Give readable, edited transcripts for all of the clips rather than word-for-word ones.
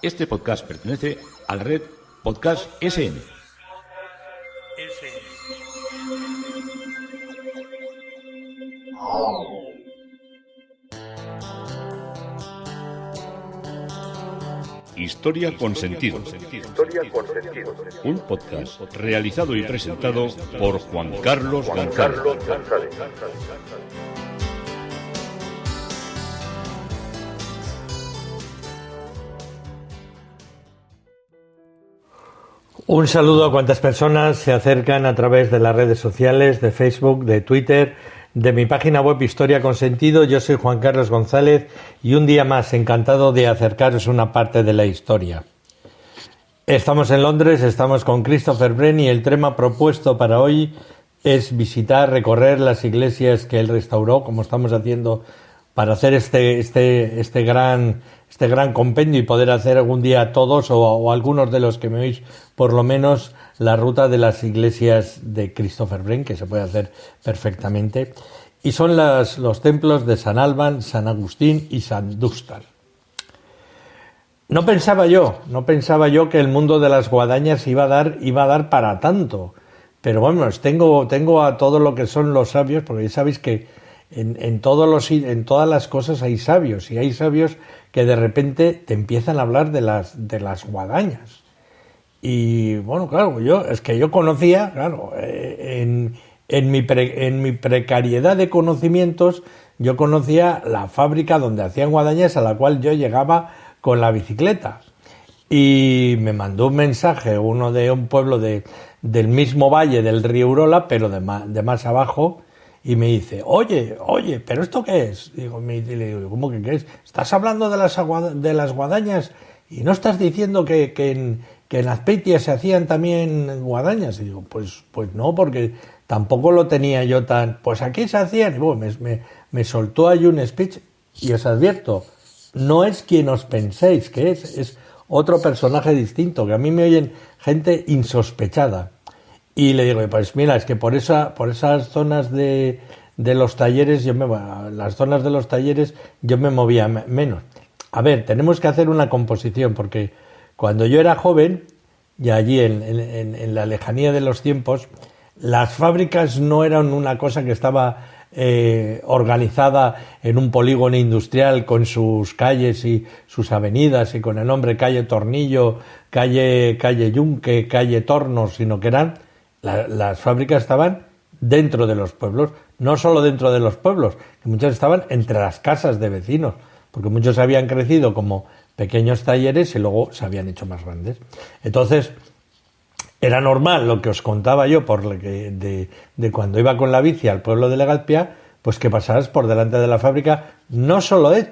Este podcast pertenece a la red Podcast SN. Historia con sentido. Un podcast realizado y presentado por Juan Carlos González. Un saludo a cuantas personas se acercan a través de las redes sociales, de Facebook, de Twitter, de mi página web Historia con Sentido. Yo soy Juan Carlos González y un día más encantado de acercaros una parte de la historia. Estamos en Londres, estamos con Christopher Wren y el tema propuesto para hoy es visitar, recorrer las iglesias que él restauró, como estamos haciendo para hacer este gran compendio y poder hacer algún día todos o algunos de los que me oís por lo menos la ruta de las iglesias de Christopher Wren, que se puede hacer perfectamente, y son los templos de San Alban, San Agustín y San Dunstan. No pensaba yo que el mundo de las guadañas iba a dar para tanto, pero bueno, tengo a todo lo que son los sabios, porque ya sabéis que en todas las cosas hay sabios, y hay sabios que de repente te empiezan a hablar de las guadañas. Y bueno, claro, yo conocía, claro, en mi precariedad de conocimientos, yo conocía la fábrica donde hacían guadañas, a la cual yo llegaba con la bicicleta. Y me mandó un mensaje uno de un pueblo del mismo valle del río Urola, pero de más abajo, y me dice, oye, ¿pero esto qué es? Y le digo, ¿cómo que qué es? ¿Estás hablando de las guadañas y no estás diciendo que en Azpeitia se hacían también guadañas? Y digo, pues no, porque tampoco lo tenía yo tan... Pues aquí se hacían. Y bueno, me soltó ahí un speech, y os advierto, no es quien os penséis que es otro personaje distinto, que a mí me oyen gente insospechada. Y le digo, pues mira, es que por esas zonas de los talleres, las zonas de los talleres yo me movía menos. A ver, tenemos que hacer una composición, porque cuando yo era joven, y allí en la lejanía de los tiempos, las fábricas no eran una cosa que estaba organizada en un polígono industrial con sus calles y sus avenidas y con el nombre calle Tornillo, calle Yunque, calle Tornos, sino que las fábricas estaban dentro de los pueblos, no solo dentro de los pueblos, que muchas estaban entre las casas de vecinos, porque muchos habían crecido como pequeños talleres y luego se habían hecho más grandes. Entonces, era normal lo que os contaba yo de cuando iba con la bici al pueblo de Legalpia, pues que pasaras por delante de la fábrica, no solo de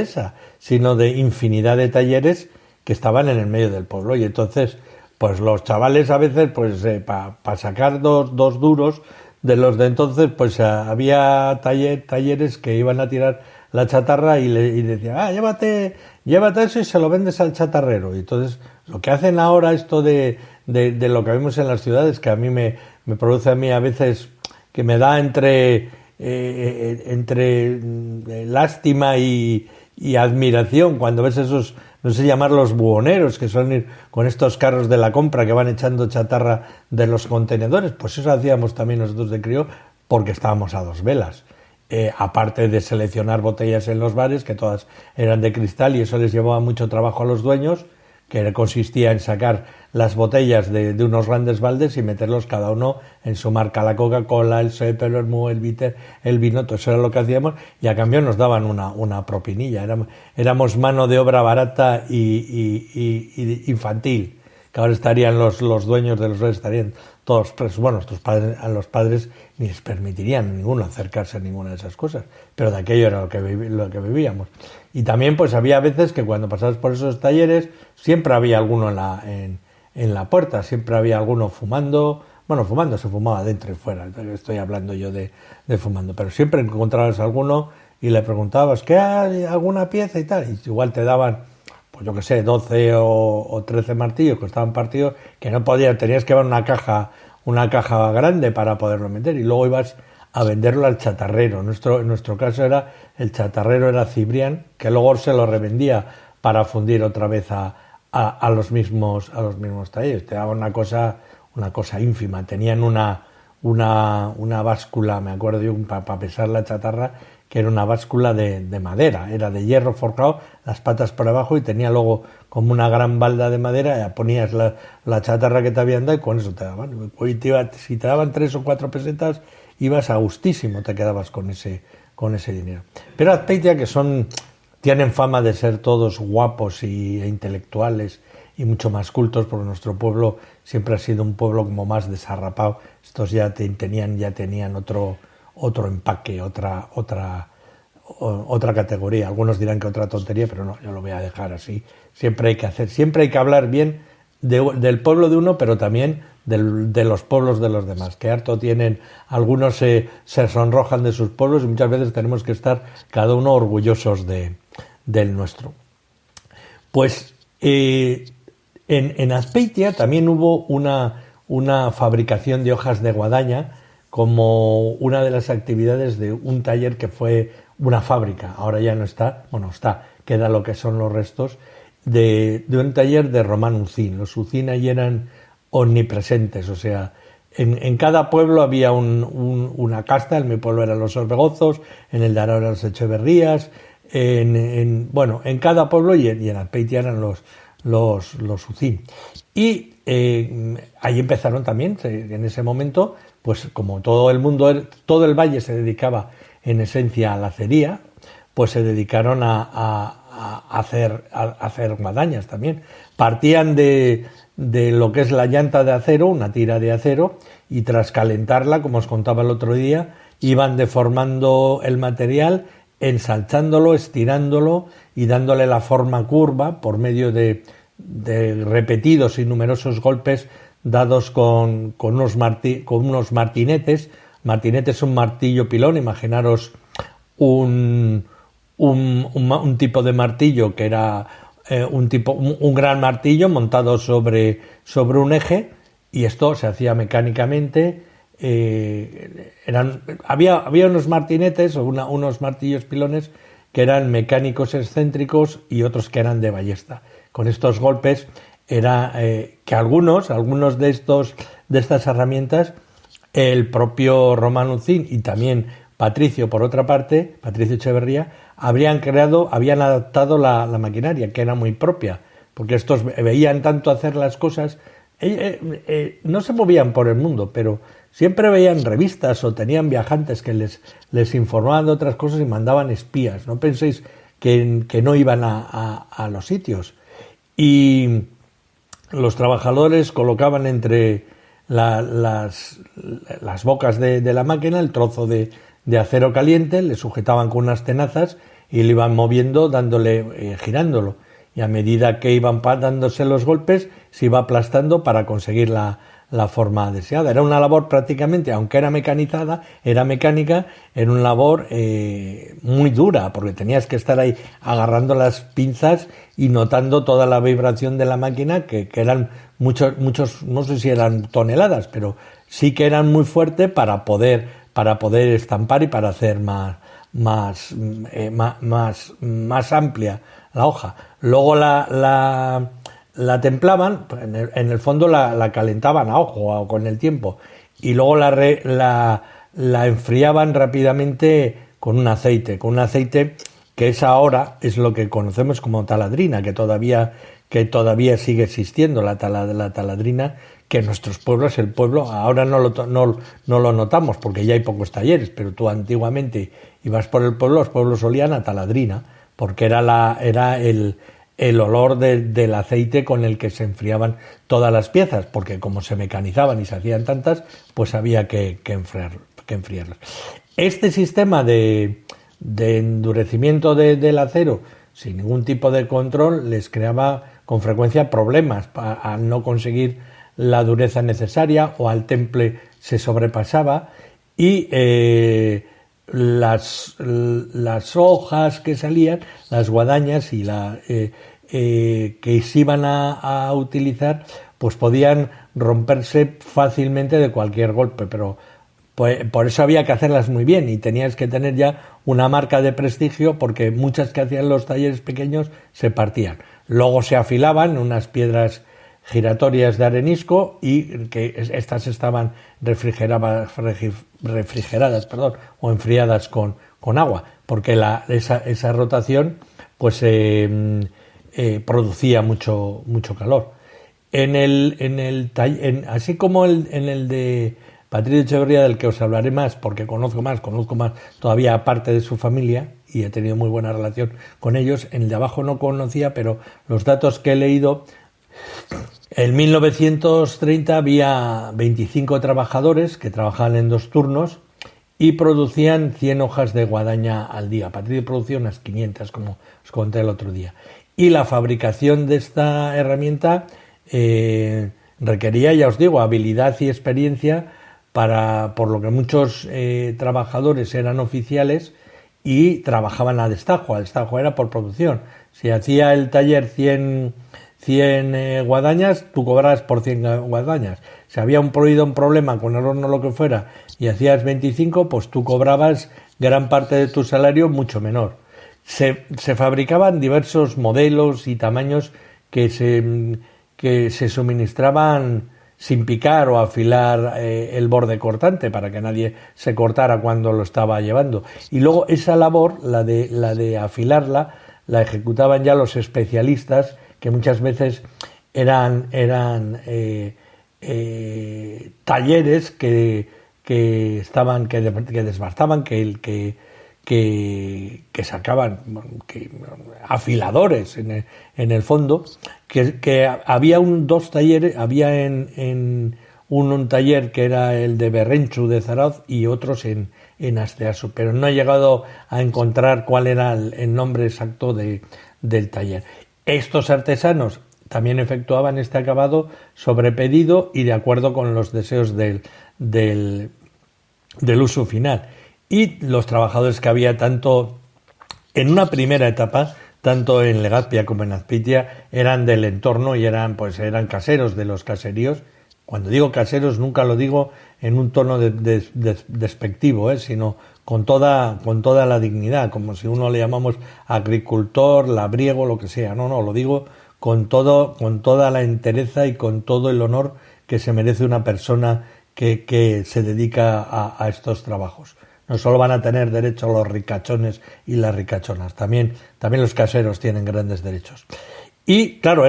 esa, sino de infinidad de talleres que estaban en el medio del pueblo. Y entonces, pues los chavales a veces, pues para sacar dos duros de los de entonces, pues había talleres que iban a tirar la chatarra y decían, llévate eso y se lo vendes al chatarrero. Y entonces, lo que hacen ahora, esto de lo que vemos en las ciudades, que a mí me produce a mí a veces, que me da entre lástima y admiración cuando ves esos, no sé llamarlos buhoneros, que suelen ir con estos carros de la compra que van echando chatarra de los contenedores. Pues eso hacíamos también nosotros de crío, porque estábamos a dos velas. Aparte de seleccionar botellas en los bares, que todas eran de cristal, y eso les llevaba mucho trabajo a los dueños, que consistía en sacar las botellas de unos grandes baldes y meterlos cada uno en su marca, la Coca-Cola, el Sepp, el Vermú, el Bitter, el vino. Todo eso era lo que hacíamos, y a cambio nos daban una propinilla. Éramos mano de obra barata y infantil, que ahora estarían los dueños de los bares, estarían todos presos. Bueno, a los padres ni les permitirían ninguno acercarse a ninguna de esas cosas, pero de aquello era lo que vivíamos. Y también pues había veces que cuando pasabas por esos talleres siempre había alguno en la puerta, siempre había alguno fumando. Bueno, fumando se fumaba dentro y fuera, estoy hablando yo de fumando, pero siempre encontrabas alguno y le preguntabas, ¿qué hay? ¿Alguna pieza y tal? Y igual te daban, pues yo qué sé, 12 o 13 martillos que estaban partidos, que no podías, tenías que llevar una caja grande para poderlo meter, y luego ibas a venderlo al chatarrero. En nuestro caso el chatarrero era Cibrián, que luego se lo revendía para fundir otra vez a los mismos talleres. Te daban una cosa ínfima. Tenían una báscula, me acuerdo yo, para pesar la chatarra, que era una báscula de madera, era de hierro forjado, las patas por abajo, y tenía luego como una gran balda de madera, y ponías la chatarra que te habían dado y con eso te daban. Y si te daban 3 o 4 pesetas, ibas a gustísimo, te quedabas con ese dinero. Pero Azpeitia, que tienen fama de ser todos guapos e intelectuales y mucho más cultos, porque nuestro pueblo siempre ha sido un pueblo como más desarrapado. Estos ya tenían otro empaque, otra categoría. Algunos dirán que otra tontería, pero no, yo lo voy a dejar así. Siempre hay que hablar bien del pueblo de uno, pero también de los pueblos de los demás, que harto tienen. Algunos se sonrojan de sus pueblos y muchas veces tenemos que estar cada uno orgullosos del nuestro. Pues en Azpeitia también hubo una fabricación de hojas de guadaña como una de las actividades de un taller que fue una fábrica. Ahora ya no está, queda lo que son los restos de un taller de Román Ucín. Los Ucín allí eran omnipresentes, o sea, en cada pueblo había una casta. En mi pueblo eran los Orbegozos, en el de Arao eran los Echeverrías, en cada pueblo, y en Azpeitia eran los Ucín. Y ahí empezaron también, en ese momento, pues como todo el mundo, todo el valle se dedicaba en esencia a la acería, pues se dedicaron a hacer guadañas también. Partían de lo que es la llanta de acero, una tira de acero, y tras calentarla, como os contaba el otro día, iban deformando el material, ensalzándolo, estirándolo y dándole la forma curva por medio de repetidos y numerosos golpes dados con unos martinetes. Martinete es un martillo pilón. Imaginaros un tipo de martillo que era un gran martillo montado sobre un eje, y esto se hacía mecánicamente. Había unos martinetes o unos martillos pilones que eran mecánicos excéntricos y otros que eran de ballesta. Con estos golpes era que algunos de estas herramientas, el propio Román Ucín y también Patricio, por otra parte, Patricio Echeverría, habían adaptado la maquinaria, que era muy propia, porque estos veían tanto hacer las cosas. No se movían por el mundo, pero siempre veían revistas o tenían viajantes que les informaban de otras cosas y mandaban espías. No penséis que no iban a los sitios. Y los trabajadores colocaban entre las bocas de la máquina el trozo de acero caliente, le sujetaban con unas tenazas y le iban moviendo, girándolo. Y a medida que iban dándose los golpes, se iba aplastando para conseguir la forma deseada. Era una labor prácticamente, aunque era mecánica, era una labor muy dura, porque tenías que estar ahí agarrando las pinzas y notando toda la vibración de la máquina, que eran muchos, no sé si eran toneladas, pero sí que eran muy fuertes para poder estampar y para hacer más amplia la hoja. Luego la templaban, en el fondo la calentaban a ojo o con el tiempo, y luego la enfriaban rápidamente con un aceite que ahora es lo que conocemos como taladrina, que todavía sigue existiendo la taladrina, que en nuestros pueblos, el pueblo ahora no lo notamos porque ya hay pocos talleres, pero tú antiguamente ibas por el pueblo, los pueblos olían a taladrina, porque era el olor del aceite con el que se enfriaban todas las piezas, porque como se mecanizaban y se hacían tantas, pues había que enfriarlas. Este sistema de endurecimiento del acero sin ningún tipo de control les creaba con frecuencia problemas al no conseguir la dureza necesaria, o al temple se sobrepasaba, y las hojas que salían, las guadañas y que se iban a utilizar, pues podían romperse fácilmente de cualquier golpe, pero Pues por eso había que hacerlas muy bien y tenías que tener ya una marca de prestigio, porque muchas que hacían los talleres pequeños se partían. Luego se afilaban unas piedras giratorias de arenisco y que estas estaban refrigeradas, o enfriadas con agua, porque esa rotación pues producía mucho calor. Así como en el de Patricio Echeverría, del que os hablaré más, porque conozco más todavía parte de su familia y he tenido muy buena relación con ellos. En el de abajo no conocía, pero los datos que he leído, en 1930 había 25 trabajadores que trabajaban en 2 turnos y producían 100 hojas de guadaña al día. Patricio producía unas 500, como os conté el otro día. Y la fabricación de esta herramienta requería, ya os digo, habilidad y experiencia, por lo que muchos trabajadores eran oficiales y trabajaban a destajo. A destajo era por producción. Si hacía el taller 100 guadañas, tú cobrabas por 100 guadañas. Si había un problema con el horno o lo que fuera y hacías 25, pues tú cobrabas gran parte de tu salario mucho menor. Se fabricaban diversos modelos y tamaños que se suministraban sin picar o afilar el borde cortante, para que nadie se cortara cuando lo estaba llevando. Y luego esa labor, la de afilarla, la ejecutaban ya los especialistas, que muchas veces eran talleres que desbastaban, que sacaban, afiladores en el fondo, que había dos talleres, había en un taller que era el de Berrenchu de Zarauz y otros en Asteasu, pero no he llegado a encontrar cuál era el nombre exacto del taller. Estos artesanos también efectuaban este acabado sobre pedido y de acuerdo con los deseos del uso final. Y los trabajadores que había tanto en una primera etapa, tanto en Legazpia como en Azpeitia, eran del entorno y eran caseros de los caseríos. Cuando digo caseros nunca lo digo en un tono despectivo, sino con toda la dignidad, como si uno le llamamos agricultor, labriego, lo que sea. No, lo digo con toda la entereza y con todo el honor que se merece una persona que se dedica a estos trabajos. No solo van a tener derecho los ricachones y las ricachonas, también los caseros tienen grandes derechos. Y claro,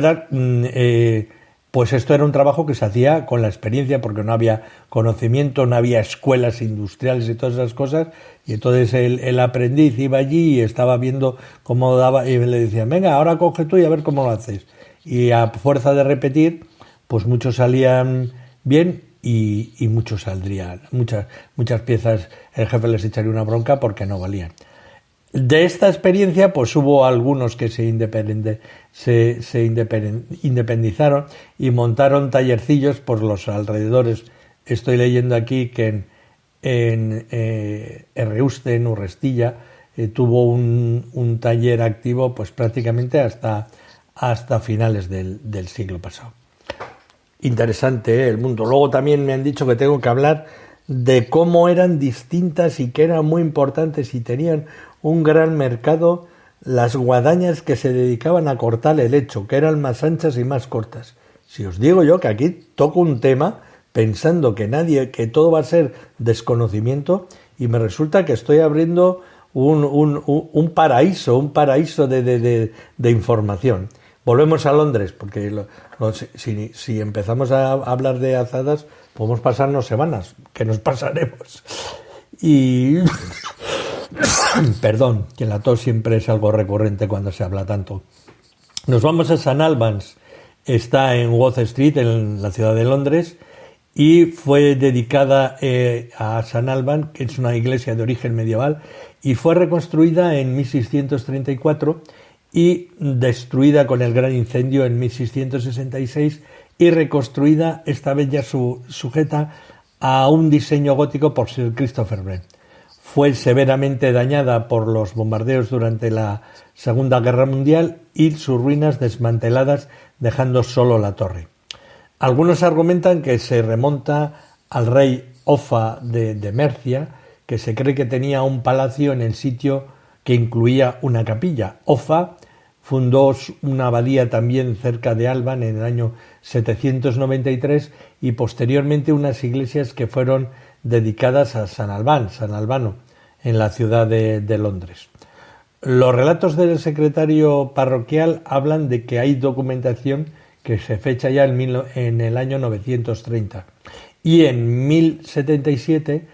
pues esto era un trabajo que se hacía con la experiencia, porque no había conocimiento, no había escuelas industriales y todas esas cosas, y entonces el aprendiz iba allí y estaba viendo cómo daba, y le decían, venga, ahora coge tú y a ver cómo lo haces. Y a fuerza de repetir, pues muchos salían bien y muchos saldrían, muchas piezas el jefe les echaría una bronca porque no valían. De esta experiencia pues hubo algunos que se independizaron y montaron tallercillos por los alrededores. Estoy leyendo aquí que en Erreuste, en Urrestilla, tuvo un taller activo pues prácticamente hasta finales del siglo pasado. Interesante, el mundo. Luego también me han dicho que tengo que hablar de cómo eran distintas y que eran muy importantes y tenían un gran mercado las guadañas que se dedicaban a cortar el lecho, que eran más anchas y más cortas. Si os digo yo que aquí toco un tema pensando que todo va a ser desconocimiento, y me resulta que estoy abriendo un paraíso de información. Volvemos a Londres, porque si empezamos a hablar de azadas, podemos pasarnos semanas, que nos pasaremos. Y perdón, que la tos siempre es algo recurrente cuando se habla tanto. Nos vamos a St. Albans, está en Water Street, en la ciudad de Londres, y fue dedicada a St. Albans, que es una iglesia de origen medieval, y fue reconstruida en 1634 y destruida con el gran incendio en 1666 y reconstruida, esta vez ya sujeta a un diseño gótico por Sir Christopher Wren. Fue severamente dañada por los bombardeos durante la Segunda Guerra Mundial y sus ruinas desmanteladas, dejando solo la torre. Algunos argumentan que se remonta al rey Offa de Mercia, que se cree que tenía un palacio en el sitio que incluía una capilla. Offa fundó una abadía también cerca de Alban en el año 793 y posteriormente unas iglesias que fueron dedicadas a San Albano, en la ciudad de Londres. Los relatos del secretario parroquial hablan de que hay documentación que se fecha ya en el año 930 y en 1077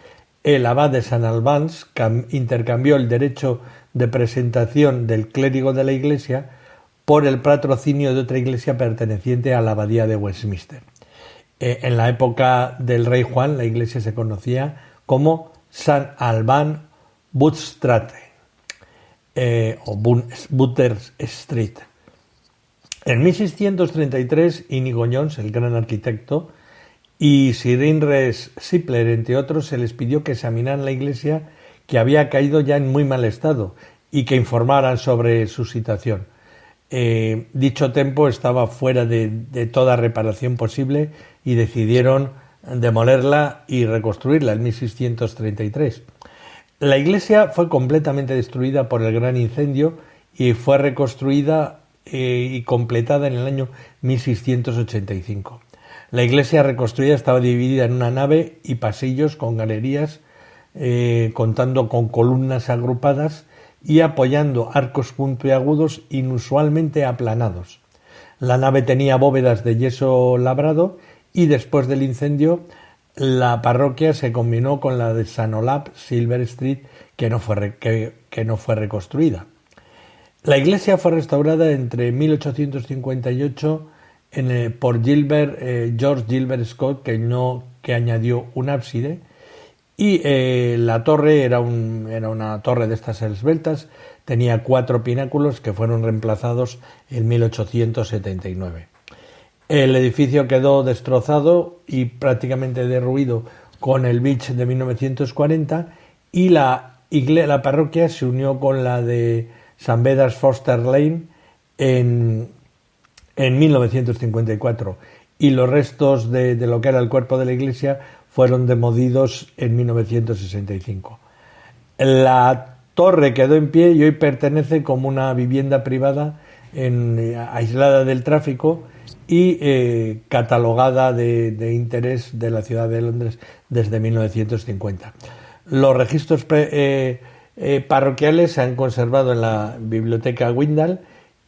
el abad de San Albans intercambió el derecho de presentación del clérigo de la iglesia por el patrocinio de otra iglesia perteneciente a la abadía de Westminster. En la época del rey Juan, la iglesia se conocía como San Alban Butstrate o Butter Street. En 1633, Íñigo Jones, el gran arquitecto, y Sir Heinrich Sippler, entre otros, se les pidió que examinaran la iglesia, que había caído ya en muy mal estado, y que informaran sobre su situación. Dicho templo estaba fuera de toda reparación posible y decidieron demolerla y reconstruirla en 1633. La iglesia fue completamente destruida por el gran incendio y fue reconstruida y completada en el año 1685. La iglesia reconstruida estaba dividida en una nave y pasillos con galerías, contando con columnas agrupadas y apoyando arcos puntiagudos inusualmente aplanados. La nave tenía bóvedas de yeso labrado y después del incendio la parroquia se combinó con la de St. Olaf Silver Street, que no fue reconstruida. La iglesia fue restaurada entre 1858 por George Gilbert Scott, que añadió un ábside, y la torre era una torre de estas esbeltas, tenía 4 pináculos que fueron reemplazados en 1879. El edificio quedó destrozado y prácticamente derruido con el Beach de 1940 y la parroquia se unió con la de St. Beda's Foster Lane en 1954 y los restos de lo que era el cuerpo de la iglesia fueron demolidos en 1965. La torre quedó en pie y hoy pertenece como una vivienda privada aislada del tráfico y catalogada de interés de la ciudad de Londres desde 1950. Los registros parroquiales se han conservado en la biblioteca Windham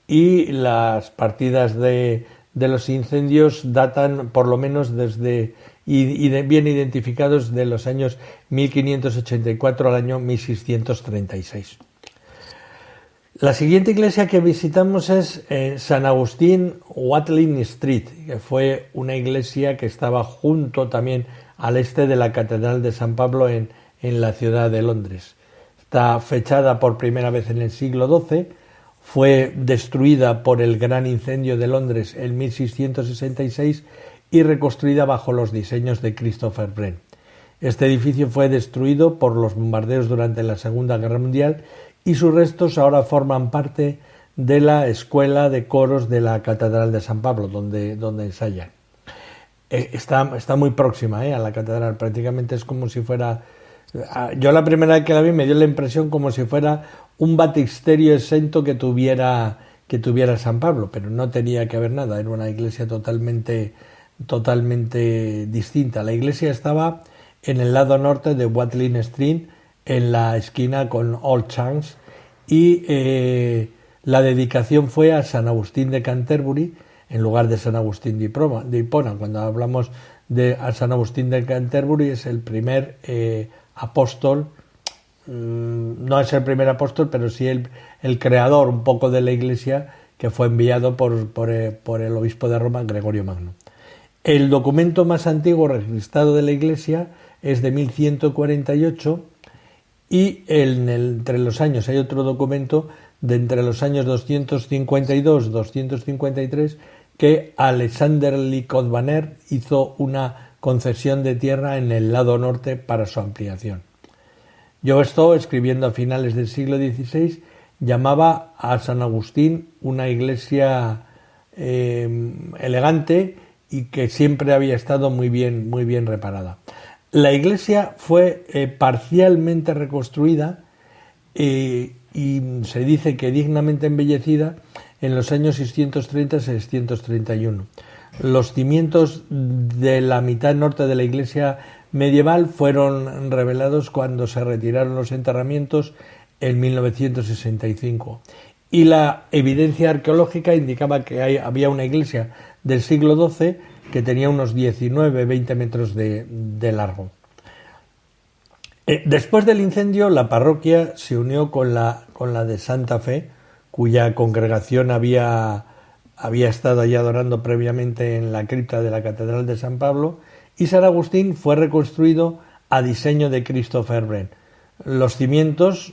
y las partidas de los incendios datan por lo menos bien identificados de los años 1584 al año 1636. La siguiente iglesia que visitamos es San Agustín Watling Street, que fue una iglesia que estaba junto también al este de la Catedral de San Pablo en la ciudad de Londres. Está fechada por primera vez en el siglo XII, fue destruida por el gran incendio de Londres en 1666 y reconstruida bajo los diseños de Christopher Wren. Este edificio fue destruido por los bombardeos durante la Segunda Guerra Mundial y sus restos ahora forman parte de la escuela de coros de la Catedral de San Pablo, donde ensayan. Está muy próxima a la catedral, prácticamente es como si fuera... Yo la primera vez que la vi me dio la impresión como si fuera un baptisterio exento que tuviera San Pablo, pero no tenía que ver nada, era una iglesia totalmente distinta. La iglesia estaba en el lado norte de Watling Street, en la esquina con Old Chance, y la dedicación fue a San Agustín de Canterbury en lugar de San Agustín de Hipona. Cuando hablamos de San Agustín de Canterbury es el primer apóstol, no es el primer apóstol, pero sí el creador un poco de la iglesia, que fue enviado por el obispo de Roma, Gregorio Magno. El documento más antiguo registrado de la iglesia es de 1148 y entre los años hay otro documento de entre los años 252-253 que Alexander Licodbaner hizo una concesión de tierra en el lado norte para su ampliación. Jovesto, escribiendo a finales del siglo XVI, llamaba a San Agustín una iglesia elegante y que siempre había estado muy bien reparada. La iglesia fue parcialmente reconstruida y se dice que dignamente embellecida en los años 630-631. Los cimientos de la mitad norte de la iglesia medieval fueron revelados cuando se retiraron los enterramientos en 1965. Y la evidencia arqueológica indicaba que había una iglesia del siglo XII que tenía unos 19-20 metros de largo. Después del incendio, la parroquia se unió con la de Santa Fe, cuya congregación había estado allí adorando previamente en la cripta de la Catedral de San Pablo, y San Agustín fue reconstruido a diseño de Christopher Wren. Los cimientos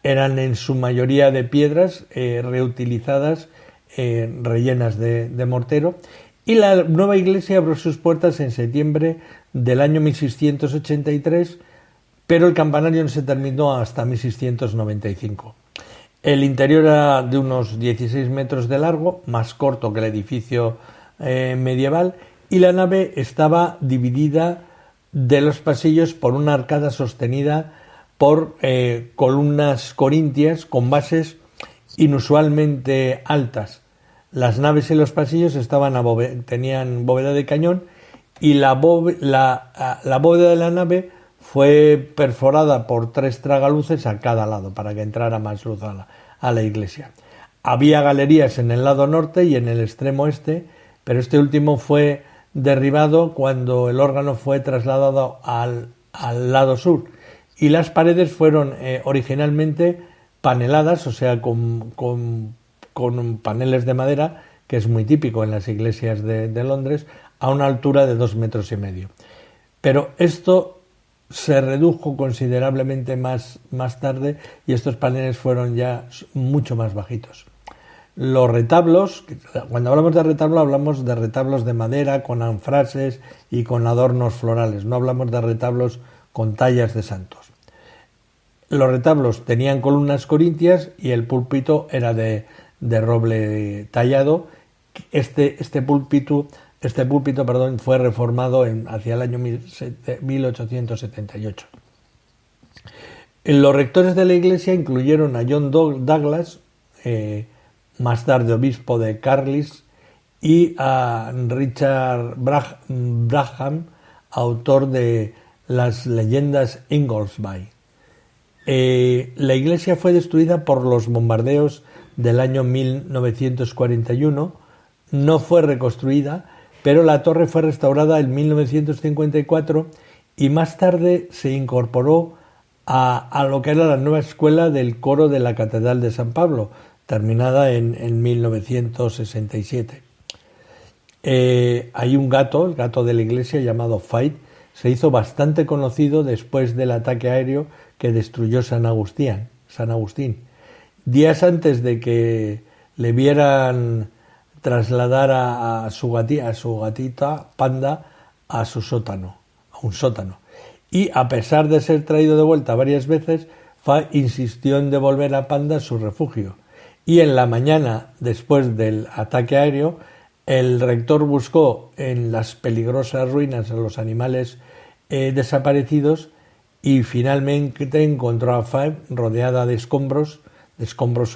eran en su mayoría de piedras reutilizadas, rellenas de mortero, y la nueva iglesia abrió sus puertas en septiembre del año 1683, pero el campanario no se terminó hasta 1695. El interior era de unos 16 metros de largo, más corto que el edificio medieval, y la nave estaba dividida de los pasillos por una arcada sostenida por columnas corintias con bases inusualmente altas. Las naves y los pasillos tenían bóveda de cañón, y la bóveda de la nave fue perforada por 3 tragaluces a cada lado para que entrara más luz a la iglesia. Había galerías en el lado norte y en el extremo este, pero este último fue derribado cuando el órgano fue trasladado al lado sur, y las paredes fueron originalmente paneladas, o sea, con paneles de madera, que es muy típico en las iglesias de Londres, a una altura de 2,5 metros. Pero esto se redujo considerablemente más tarde, y estos paneles fueron ya mucho más bajitos. Los retablos, cuando hablamos de retablo, hablamos de retablos de madera con anfrases y con adornos florales, no hablamos de retablos con tallas de santos. Los retablos tenían columnas corintias y el púlpito era de roble tallado. Este púlpito fue reformado hacia el año 1878. Los rectores de la iglesia incluyeron a John Douglas, más tarde obispo de Carlisle, y a Richard Braham, autor de las leyendas Inglesby. La iglesia fue destruida por los bombardeos del año 1941, no fue reconstruida, pero la torre fue restaurada en 1954 y más tarde se incorporó a lo que era la nueva escuela del coro de la Catedral de San Pablo, terminada en 1967. Hay un gato, el gato de la iglesia llamado Fight, se hizo bastante conocido después del ataque aéreo que destruyó San Agustín. Días antes de que le vieran trasladar a su gatita Panda a un sótano. Y a pesar de ser traído de vuelta varias veces, Fight insistió en devolver a Panda a su refugio. Y en la mañana, después del ataque aéreo, el rector buscó en las peligrosas ruinas a los animales desaparecidos, y finalmente encontró a Five rodeada de escombros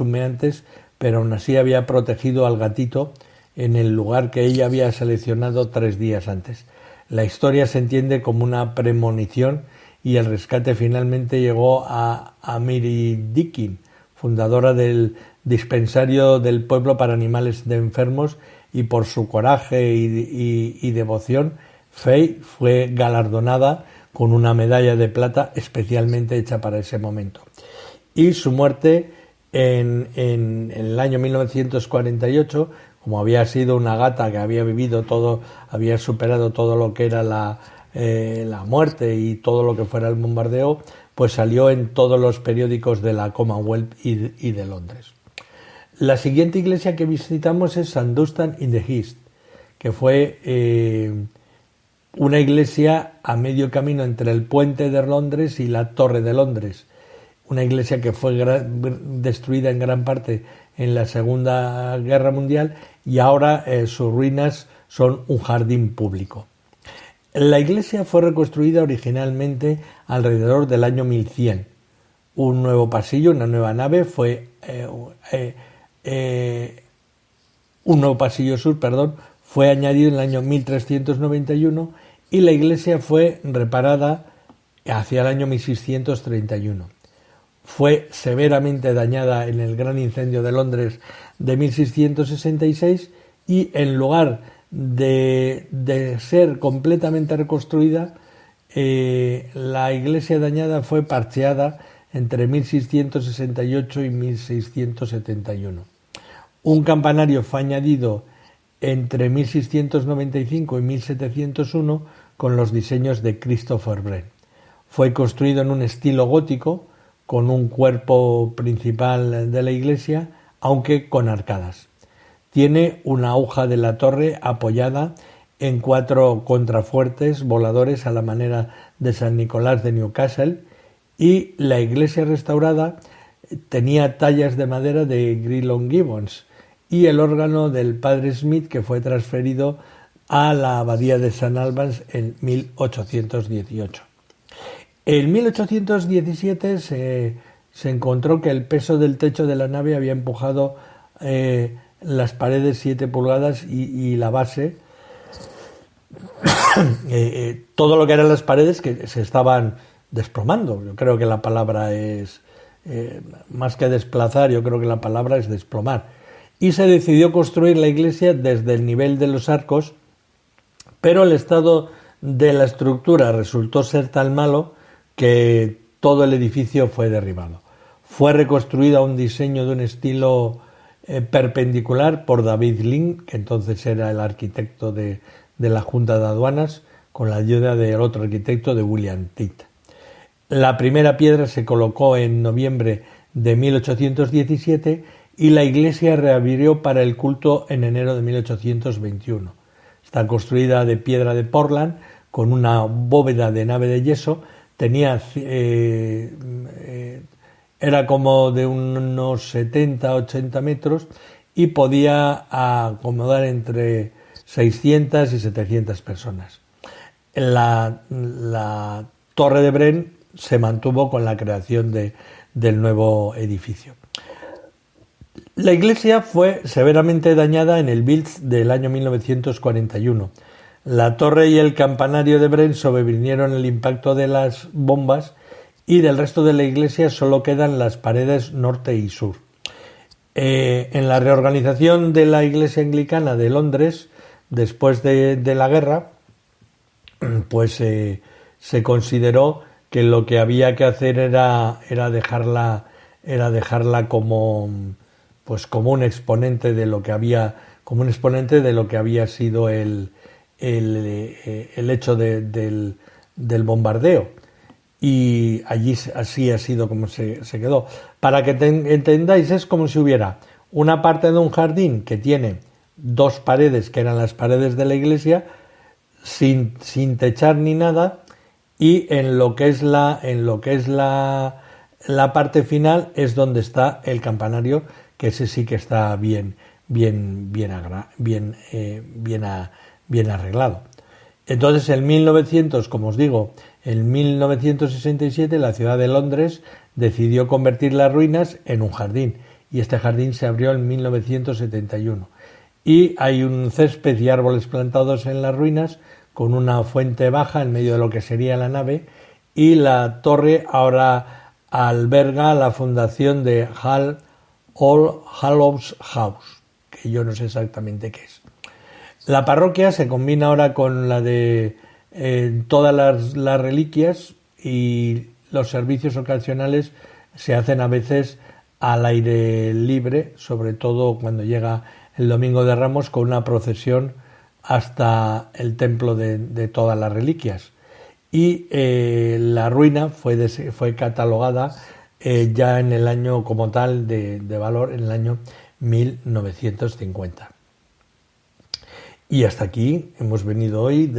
humeantes, pero aún así había protegido al gatito en el lugar que ella había seleccionado 3 días antes. La historia se entiende como una premonición, y el rescate finalmente llegó a Mary Dickin, fundadora del dispensario del pueblo para animales de enfermos, y por su coraje y devoción, Faye fue galardonada con una medalla de plata especialmente hecha para ese momento. Y su muerte en el año 1948, como había sido una gata que había vivido todo, había superado todo lo que era la muerte y todo lo que fuera el bombardeo, pues salió en todos los periódicos de la Commonwealth y de Londres. La siguiente iglesia que visitamos es St. Dunstan in the East, que fue una iglesia a medio camino entre el puente de Londres y la Torre de Londres. Una iglesia que fue destruida en gran parte en la Segunda Guerra Mundial, y ahora sus ruinas son un jardín público. La iglesia fue reconstruida originalmente alrededor del año 1100. Un nuevo pasillo, una nueva nave un nuevo pasillo sur, fue añadido en el año 1391 y la iglesia fue reparada hacia el año 1631. Fue severamente dañada en el gran incendio de Londres de 1666 y en lugar de ser completamente reconstruida, la iglesia dañada fue parcheada entre 1668 y 1671. Un campanario fue añadido entre 1695 y 1701 con los diseños de Christopher Wren. Fue construido en un estilo gótico, con un cuerpo principal de la iglesia, aunque con arcadas. Tiene una hoja de la torre apoyada en 4 contrafuertes voladores a la manera de San Nicolás de Newcastle, y la iglesia restaurada tenía tallas de madera de Grelon Gibbons y el órgano del padre Smith, que fue transferido a la abadía de St. Albans en 1818. En 1817 se encontró que el peso del techo de la nave había empujado las paredes 7 pulgadas y la base, todo lo que eran las paredes que se estaban desplomando. Yo creo que la palabra es, más que desplazar, yo creo que la palabra es desplomar. Y se decidió construir la iglesia desde el nivel de los arcos, pero el estado de la estructura resultó ser tan malo que todo el edificio fue derribado. Fue reconstruida a un diseño de un estilo perpendicular por David Lynn, que entonces era el arquitecto de la Junta de Aduanas, con la ayuda del otro arquitecto, de William Titt. La primera piedra se colocó en noviembre de 1817 y la iglesia reabrió para el culto en enero de 1821. Está construida de piedra de Portland, con una bóveda de nave de yeso. Era como de unos 70-80 metros y podía acomodar entre 600 y 700 personas. La Torre de Wren se mantuvo con la creación del nuevo edificio. La iglesia fue severamente dañada en el Blitz del año 1941. La torre y el campanario de Wren sobrevivieron el impacto de las bombas y del resto de la iglesia solo quedan las paredes norte y sur. En la reorganización de la iglesia anglicana de Londres, después de la guerra, pues se consideró que lo que había que hacer era dejarla como un exponente de lo que había sido el hecho del bombardeo, y allí así ha sido como se quedó. Para que entendáis, es como si hubiera una parte de un jardín que tiene 2 paredes, que eran las paredes de la iglesia, sin techar ni nada, y en lo que es la parte final es donde está el campanario, que ese sí que está bien arreglado. Entonces, en 1967 la ciudad de Londres decidió convertir las ruinas en un jardín, y este jardín se abrió en 1971. Y hay un césped y árboles plantados en las ruinas, con una fuente baja en medio de lo que sería la nave, y la torre ahora alberga la fundación de All Hallows House, que yo no sé exactamente qué es. La parroquia se combina ahora con la de todas las reliquias, y los servicios ocasionales se hacen a veces al aire libre, sobre todo cuando llega el Domingo de Ramos, con una procesión hasta el templo de todas las reliquias. Y la ruina fue catalogada ya en el año como tal de valor, en el año 1950. Y hasta aquí hemos venido hoy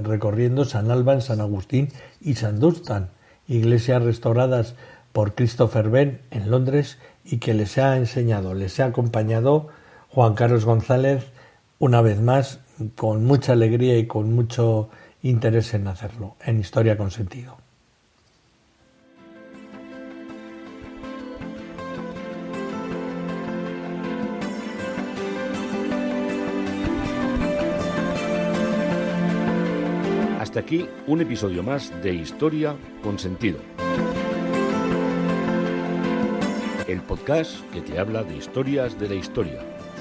recorriendo St. Albans, San Agustín y St. Dunstan, iglesias restauradas por Christopher Wren en Londres, y que les ha acompañado Juan Carlos González, una vez más, con mucha alegría y con mucho interés en hacerlo, en Historia con Sentido. Hasta aquí un episodio más de Historia con Sentido. El podcast que te habla de historias de la historia,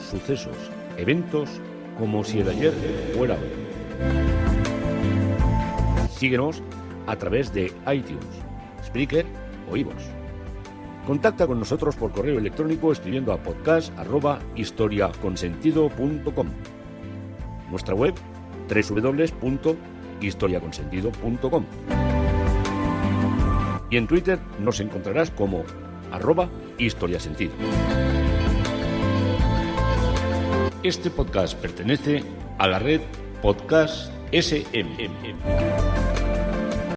sucesos, eventos, como si el ayer fuera hoy. Síguenos a través de iTunes, Spreaker o iVoox. Contacta con nosotros por correo electrónico escribiendo a podcast@historiaconsentido.com. Nuestra web www.historiaconsentido.com. Y en Twitter nos encontrarás como @historiasentido. Este podcast pertenece a la red Podcast SMM.